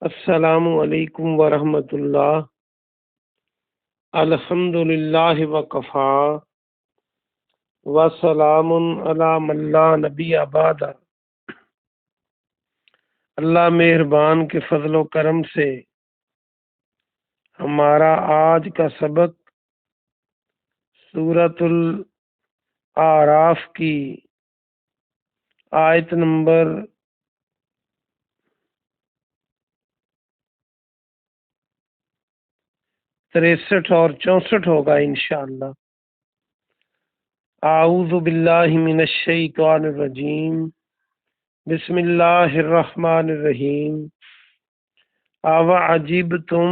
السلام علیکم ورحمۃ اللہ۔ الحمد للہ وکفا وسلام علی من لا نبی بعد۔ اللہ مہربان کے فضل و کرم سے ہمارا آج کا سبق سورۃ الاعراف کی آیت نمبر 63 اور 64 ہوگا انشاءاللہ۔ اعوذ باللہ من الشیطان الرجیم، بسم اللہ الرحمن الرحیم۔ اوعجبتم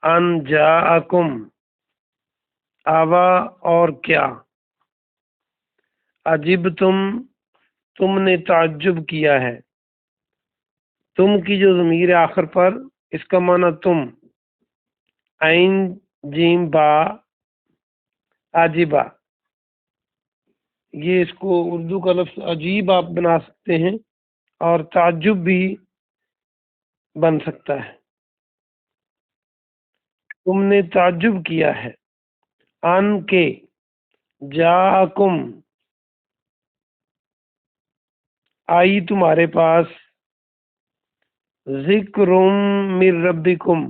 ان جاءکم، اور کیا، عجبتم تم نے تعجب کیا ہے۔ تم کی جو ضمیر آخر پر، اس کا معنی تم، عین جیم با، عجیبہ، یہ اس کو اردو کا لفظ عجیب آپ بنا سکتے ہیں اور تعجب بھی بن سکتا ہے۔ تم نے تعجب کیا ہے، ان کے، جاءکم آئی تمہارے پاس، ذکر من ربکم،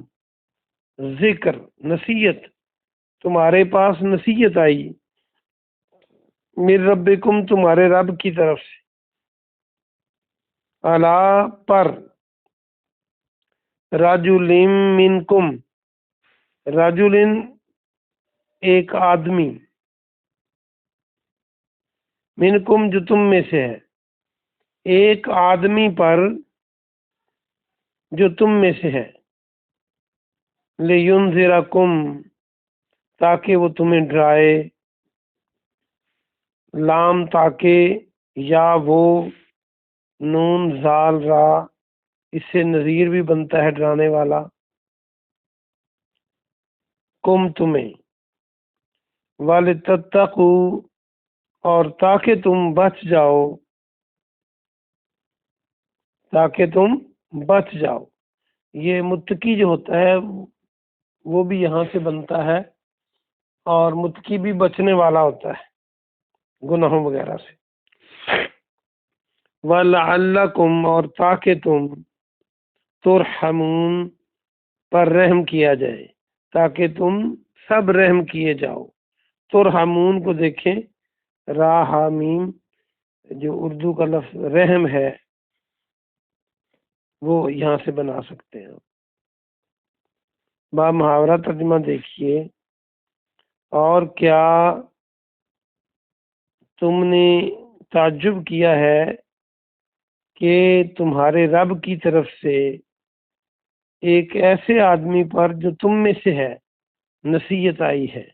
ذکر نصیحت، تمہارے پاس نصیحت آئی، من ربکم تمہارے رب کی طرف سے، الا پر، رجل منکم، رجل ایک آدمی، منکم جو تم میں سے ہے، ایک آدمی پر جو تم میں سے ہے، لینذرکم تاکہ وہ تمہیں ڈرائے، لام تاکہ، یا وہ، نون زال را، اس سے نذیر بھی بنتا ہے ڈرانے والا، کم تمہیں، وَلِتَتَّقُوا اور تاکہ تم بچ جاؤ، تاکہ تم بچ جاؤ۔ یہ متقی جو ہوتا ہے وہ بھی یہاں سے بنتا ہے، اور متقی بھی بچنے والا ہوتا ہے گناہوں وغیرہ سے۔ وَلَعَلَّكُمْ اور تاکہ تم، ترحمون پر رحم کیا جائے، تاکہ تم سب رحم کیے جاؤ۔ ترحمون کو دیکھیں، را ہا میم، جو اردو کا لفظ رحم ہے وہ یہاں سے بنا سکتے ہیں۔ با محاورہ ترجمہ دیکھیے، اور کیا تم نے تعجب کیا ہے کہ تمہارے رب کی طرف سے ایک ایسے آدمی پر جو تم میں سے ہے نصیحت آئی ہے۔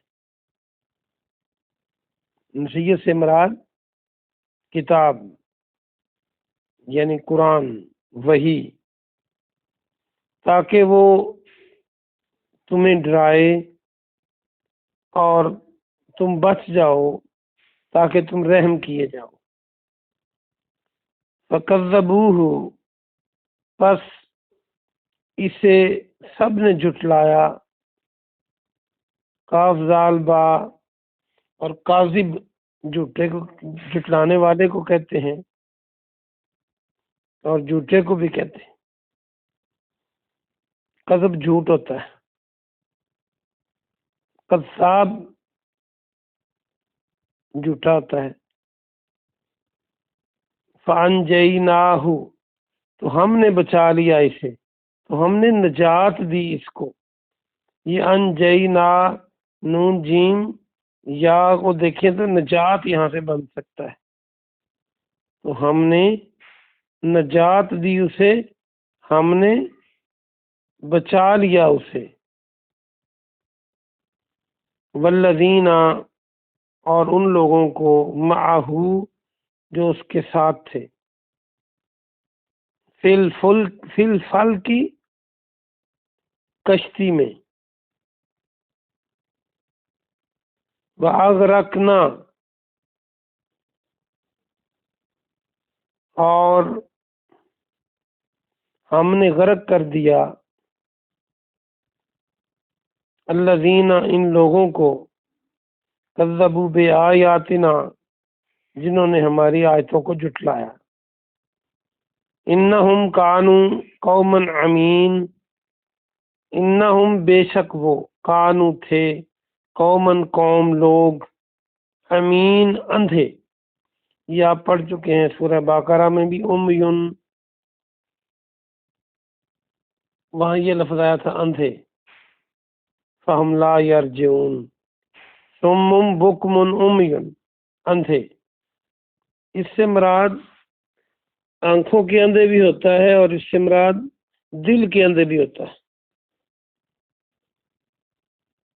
نصیحت سے مراد کتاب یعنی قرآن، وحی، تاکہ وہ تمہیں ڈرائے اور تم بچ جاؤ، تاکہ تم رحم کیے جاؤ۔ فَكَذَّبُوهُ پس اسے سب نے جھٹلایا، کاف زال با، اور کاذب جھوٹے کو، جھٹلانے والے کو کہتے ہیں اور جھوٹے کو بھی کہتے ہیں۔ کذب جھوٹ ہوتا ہے، کذاب جھوٹا ہوتا ہے۔ فَأَنجَيْنَاهُ تو ہم نے بچا لیا اسے، تو ہم نے نجات دی اس کو۔ یہ انجینا، نون جیم یا کو دیکھیں تو نجات یہاں سے بن سکتا ہے، تو ہم نے نجات دی اسے، ہم نے بچا لیا اسے۔ والذین اور ان لوگوں کو، معہو جو اس کے ساتھ تھے، فی الفلک کی کشتی میں، وَأَغْرَقْنَا اور ہم نے غرق کر دیا الذین ان لوگوں کو کذبوا بآیاتنا جنہوں نے ہماری آیتوں کو جھٹلایا انہم کانوا قوما عمین انہم بے شک وہ کانو تھے قومن قوم لوگ امین اندھے. یہ آپ پڑھ چکے ہیں سورہ بقرہ میں بھی امیون، وہاں یہ لفظ آیا تھا اندھے. فہم لا یرجعون صم بکم امیون اندھے. اس سے مراد آنکھوں کے اندھے بھی ہوتا ہے اور اس سے مراد دل کے اندھے بھی ہوتا ہے.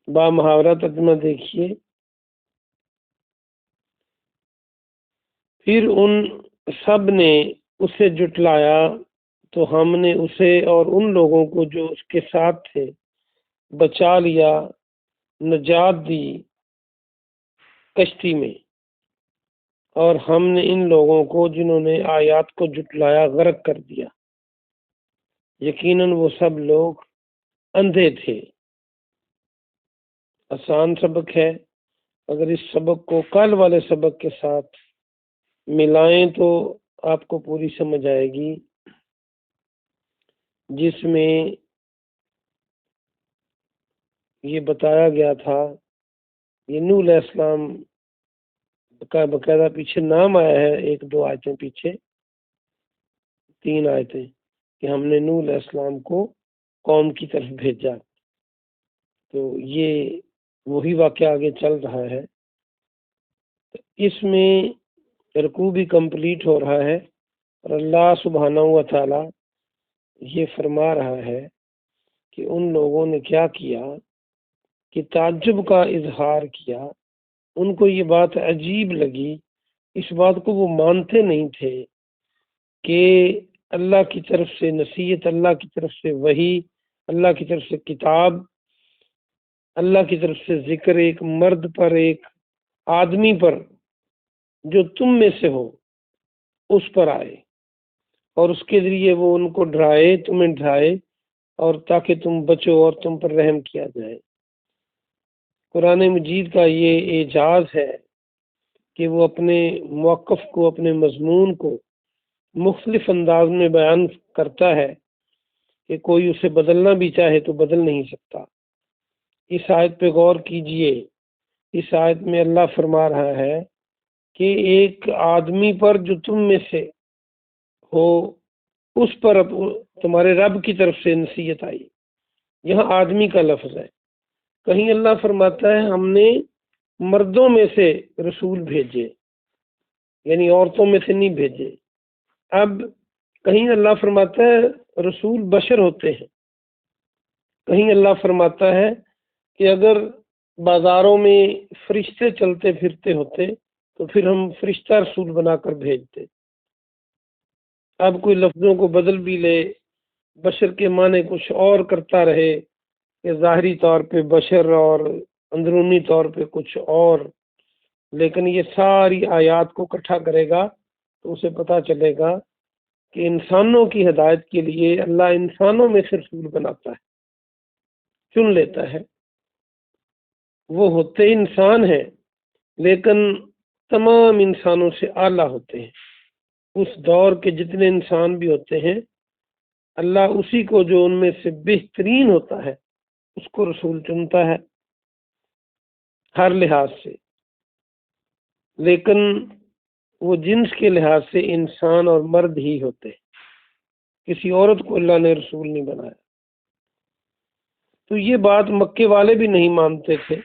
با محاورہ ترجمہ دیکھیے. پھر ان سب نے اسے جٹلایا تو ہم نے اسے اور ان لوگوں کو جو اس کے ساتھ تھے بچا لیا، نجات دی کشتی میں، اور ہم نے ان لوگوں کو جنہوں نے آیات کو جٹلایا غرق کر دیا. یقیناً وہ سب لوگ اندھے تھے. آسان سبق ہے، اگر اس سبق کو کل والے سبق کے ساتھ ملائیں تو آپ کو پوری سمجھ آئے گی، جس میں یہ بتایا گیا تھا. یہ نوح علیہ السلام کا باقاعدہ پیچھے نام آیا ہے، 1-2 آیتیں پیچھے، 3 آیتیں، کہ ہم نے نوح علیہ السلام کو قوم کی طرف بھیجا. تو یہ وہی واقعہ آگے چل رہا ہے. اس میں رکوع بھی کمپلیٹ ہو رہا ہے اور اللہ سبحانہ و تعالی یہ فرما رہا ہے کہ ان لوگوں نے کیا کیا کہ تعجب کا اظہار کیا. ان کو یہ بات عجیب لگی، اس بات کو وہ مانتے نہیں تھے کہ اللہ کی طرف سے نصیحت، اللہ کی طرف سے وحی، اللہ کی طرف سے کتاب، اللہ کی طرف سے ذکر ایک مرد پر، ایک آدمی پر جو تم میں سے ہو اس پر آئے، اور اس کے ذریعے وہ ان کو ڈرائے، تمہیں ڈرائے، اور تاکہ تم بچو اور تم پر رحم کیا جائے. قرآن مجید کا یہ اعجاز ہے کہ وہ اپنے موقف کو، اپنے مضمون کو مختلف انداز میں بیان کرتا ہے کہ کوئی اسے بدلنا بھی چاہے تو بدل نہیں سکتا. اس آیت پہ غور کیجئے. اس آیت میں اللہ فرما رہا ہے کہ ایک آدمی پر جو تم میں سے ہو اس پر تمہارے رب کی طرف سے نصیحت آئی. یہاں آدمی کا لفظ ہے. کہیں اللہ فرماتا ہے ہم نے مردوں میں سے رسول بھیجے، یعنی عورتوں میں سے نہیں بھیجے. اب کہیں اللہ فرماتا ہے رسول بشر ہوتے ہیں، کہیں اللہ فرماتا ہے کہ اگر بازاروں میں فرشتے چلتے پھرتے ہوتے تو پھر ہم فرشتہ رسول بنا کر بھیجتے. اب کوئی لفظوں کو بدل بھی لے، بشر کے معنی کچھ اور کرتا رہے کہ ظاہری طور پہ بشر اور اندرونی طور پہ کچھ اور، لیکن یہ ساری آیات کو اکٹھا کرے گا تو اسے پتہ چلے گا کہ انسانوں کی ہدایت کے لیے اللہ انسانوں میں سے رسول بناتا ہے، چن لیتا ہے. وہ ہوتے انسان ہیں لیکن تمام انسانوں سے اعلیٰ ہوتے ہیں. اس دور کے جتنے انسان بھی ہوتے ہیں اللہ اسی کو جو ان میں سے بہترین ہوتا ہے اس کو رسول چنتا ہے ہر لحاظ سے، لیکن وہ جنس کے لحاظ سے انسان اور مرد ہی ہوتے ہیں. کسی عورت کو اللہ نے رسول نہیں بنایا. تو یہ بات مکے والے بھی نہیں مانتے تھے.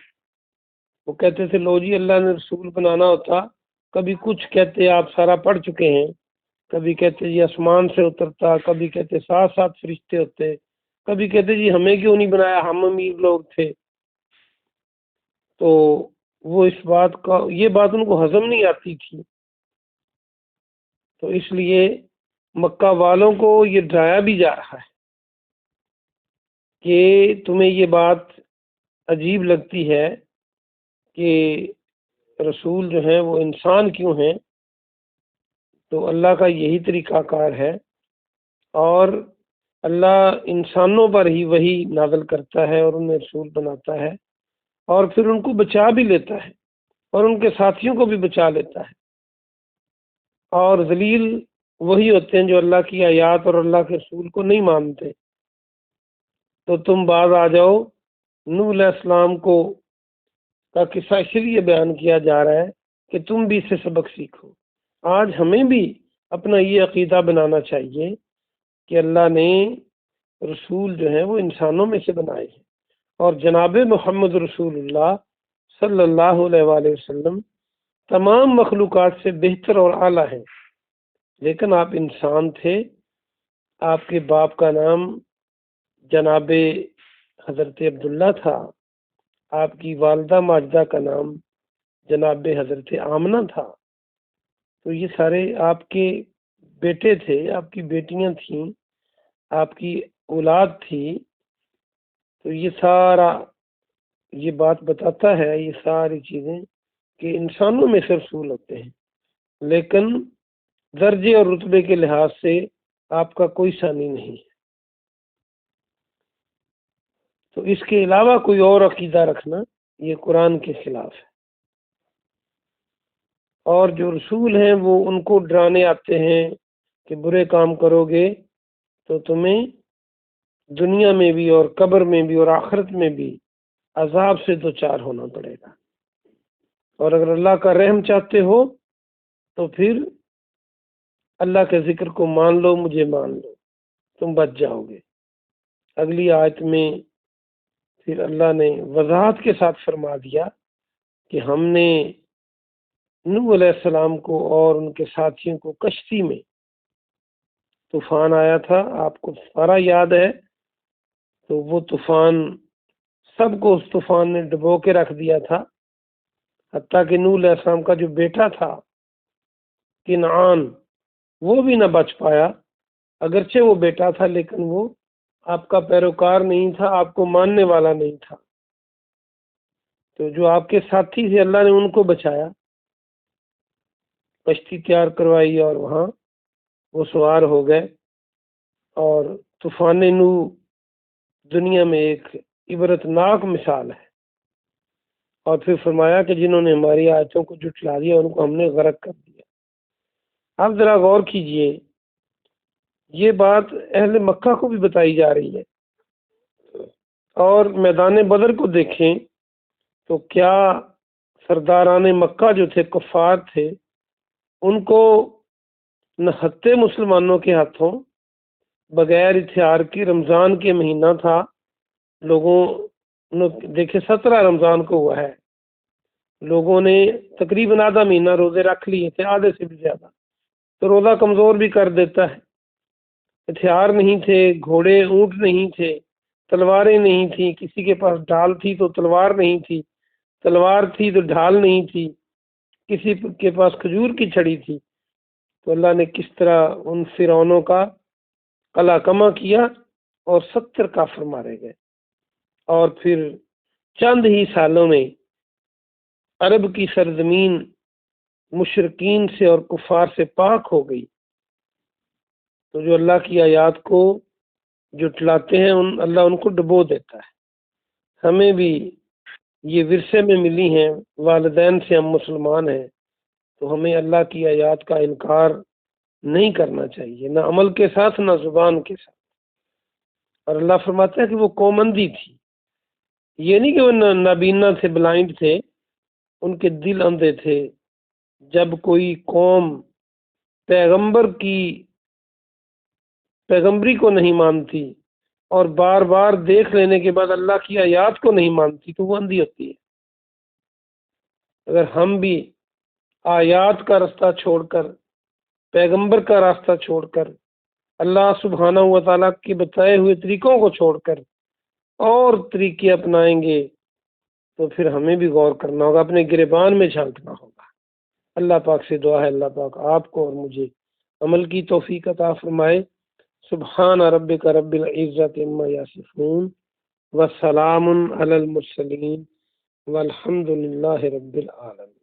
وہ کہتے تھے لو جی اللہ نے رسول بنانا ہوتا، کبھی کچھ کہتے آپ سارا پڑھ چکے ہیں، کبھی کہتے جی آسمان سے اترتا، کبھی کہتے 7 فرشتے ہوتے، کبھی کہتے جی ہمیں کیوں نہیں بنایا، ہم امیر لوگ تھے. تو وہ اس بات کا، یہ بات ان کو ہضم نہیں آتی تھی. تو اس لیے مکہ والوں کو یہ ڈرایا بھی جا رہا ہے کہ تمہیں یہ بات عجیب لگتی ہے کہ رسول جو ہیں وہ انسان کیوں ہیں. تو اللہ کا یہی طریقہ کار ہے. اور اللہ انسانوں پر ہی وہی نازل کرتا ہے اور انہیں رسول بناتا ہے، اور پھر ان کو بچا بھی لیتا ہے اور ان کے ساتھیوں کو بھی بچا لیتا ہے۔ اور ذلیل وہی ہوتے ہیں جو اللہ کی آیات اور اللہ کے رسول کو نہیں مانتے۔ تو تم باز آ جاؤ، نوح علیہ السلام کو کا قصہ اس لیے بیان کیا جا رہا ہے کہ تم بھی اس سے سبق سیکھو۔ آج ہمیں بھی اپنا یہ عقیدہ بنانا چاہیے کہ اللہ نے رسول جو ہیں وہ انسانوں میں سے بنائے ہیں، اور جناب محمد رسول اللہ صلی اللہ علیہ وآلہ وسلم تمام مخلوقات سے بہتر اور اعلیٰ ہیں، لیکن آپ انسان تھے۔ آپ کے باپ کا نام جناب حضرت عبداللہ تھا، آپ کی والدہ ماجدہ کا نام جناب حضرت آمنہ تھا۔ تو یہ سارے آپ کے بیٹے تھے، آپ کی بیٹیاں تھیں، آپ کی اولاد تھی۔ تو یہ سارا یہ بات بتاتا ہے، یہ ساری چیزیں، کہ انسانوں میں سے رسول ہوتے ہیں، لیکن درجے اور رتبے کے لحاظ سے آپ کا کوئی ثانی نہیں ہے۔ تو اس کے علاوہ کوئی اور عقیدہ رکھنا یہ قرآن کے خلاف ہے۔ اور جو رسول ہیں وہ ان کو ڈرانے آتے ہیں کہ برے کام کرو گے تو تمہیں دنیا میں بھی اور قبر میں بھی اور آخرت میں بھی عذاب سے دوچار ہونا پڑے گا، اور اگر اللہ کا رحم چاہتے ہو تو پھر اللہ کے ذکر کو مان لو، مجھے مان لو، تم بچ جاؤ گے۔ اگلی آیت میں پھر اللہ نے وضاحت کے ساتھ فرما دیا کہ ہم نے نوح علیہ السلام کو اور ان کے ساتھیوں کو کشتی میں، طوفان آیا تھا، آپ کو سارا یاد ہے، تو وہ طوفان سب کو اس طوفان نے ڈبو کے رکھ دیا تھا، حتیٰ کہ نوح علیہ السلام کا جو بیٹا تھا کنعان وہ بھی نہ بچ پایا۔ اگرچہ وہ بیٹا تھا لیکن وہ آپ کا پیروکار نہیں تھا، آپ کو ماننے والا نہیں تھا۔ تو جو آپ کے ساتھی تھے اللہ نے ان کو بچایا، کشتی تیار کروائی اور وہاں وہ سوار ہو گئے۔ اور طوفان نوح دنیا میں ایک عبرتناک مثال ہے۔ اور پھر فرمایا کہ جنہوں نے ہماری آیتوں کو جھٹلا دیا ان کو ہم نے غرق کر دیا۔ آپ ذرا غور کیجئے، یہ بات اہل مکہ کو بھی بتائی جا رہی ہے، اور میدان بدر کو دیکھیں تو کیا سرداران مکہ جو تھے، کفار تھے، ان کو نہتے مسلمانوں کے ہاتھوں بغیر ہتھیار کی، رمضان کے مہینہ تھا، لوگوں نے دیکھے 17 رمضان کو ہوا ہے، لوگوں نے تقریباً آدھا مہینہ روزے رکھ لیے تھے، آدھے سے بھی زیادہ۔ تو روزہ کمزور بھی کر دیتا ہے۔ ہتھیار نہیں تھے، گھوڑے اونٹ نہیں تھے، تلواریں نہیں تھیں، کسی کے پاس ڈھال تھی تو تلوار نہیں تھی، تلوار تھی تو ڈھال نہیں تھی، کسی کے پاس کھجور کی چھڑی تھی۔ تو اللہ نے کس طرح ان فرعونوں کا قلع کما کیا اور 70 کافر مارے گئے، اور پھر چند ہی سالوں میں عرب کی سرزمین مشرکین سے اور کفار سے پاک ہو گئی۔ تو جو اللہ کی آیات کو جھٹلاتے ہیں اللہ ان کو ڈبو دیتا ہے۔ ہمیں بھی یہ ورثے میں ملی ہیں، والدین سے ہم مسلمان ہیں، تو ہمیں اللہ کی آیات کا انکار نہیں کرنا چاہیے، نہ عمل کے ساتھ نہ زبان کے ساتھ۔ اور اللہ فرماتا ہے کہ وہ قوم اندھی تھی، یہ نہیں کہ وہ نابینا تھے، بلائنڈ تھے، ان کے دل اندھے تھے۔ جب کوئی قوم پیغمبری کو نہیں مانتی اور بار بار دیکھ لینے کے بعد اللہ کی آیات کو نہیں مانتی تو وہ اندھی ہوتی ہے۔ اگر ہم بھی آیات کا راستہ چھوڑ کر، پیغمبر کا راستہ چھوڑ کر، اللہ سبحانہ و تعالیٰ کے بتائے ہوئے طریقوں کو چھوڑ کر اور طریقے اپنائیں گے تو پھر ہمیں بھی غور کرنا ہوگا، اپنے گریبان میں جھانکنا ہوگا۔ اللہ پاک سے دعا ہے اللہ پاک آپ کو اور مجھے عمل کی توفیق عطا فرمائے۔ سبحان ربک رب العزت عما یصفون وسلام علی المرسلین والحمد للہ رب العالمین۔